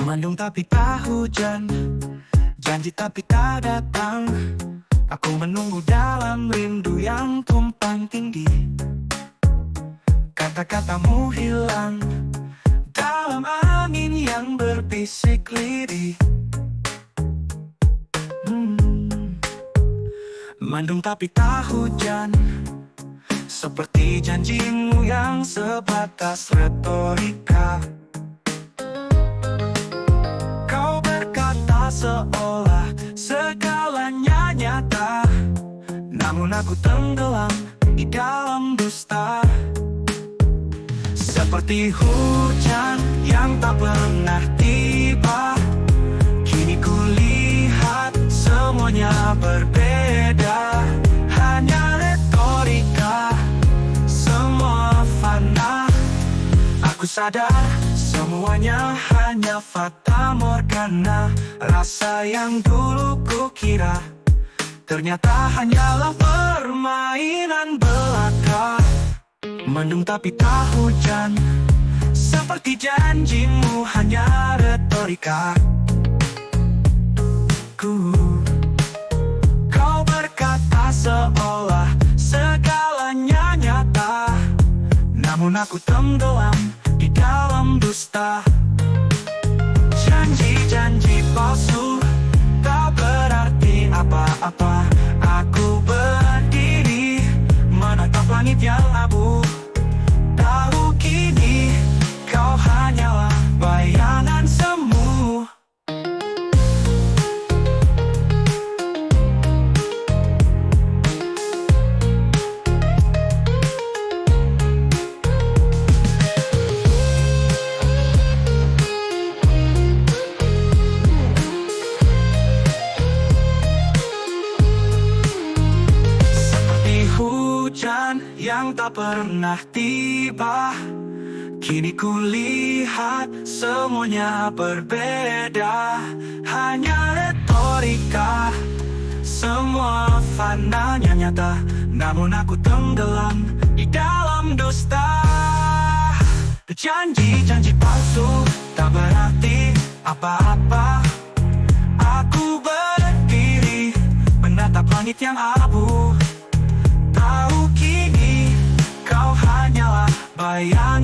Mendung tapi tak hujan, janji tapi tak datang. Aku menunggu dalam rindu yang tumpang tinggi. Kata-katamu hilang dalam angin yang berbisik lirih. Mendung tapi tak hujan, seperti janjimu yang sebatas retorika. Kau berkata seolah segalanya nyata, namun aku tenggelam di dalam dusta. Seperti hujan yang tak pernah tiba, kini ku lihat semuanya berbeda. Hanya retorika, semua fana. Aku sadar semuanya hanya fata morgana. Rasa yang dulu ku kira ternyata hanyalah permainan belaka. Mendung tapi tak hujan, seperti janjimu hanya retorika. Kau berkata seolah segalanya nyata, namun aku tenggelam di dalam dusta. Janji-janji palsu tak berarti apa-apa. Aku berdiri menatap langit yang abu. Tahu kini kau hanyalah bayangan semu. Hujan yang tak pernah tiba, kini ku lihat semuanya berbeda. Hanya retorika, semua fananya nyata, namun aku tenggelam di dalam dusta. Janji-janji palsu tak berarti apa-apa. Aku berdiri menatap langit yang abu. Tahu kini kau hanyalah bayangan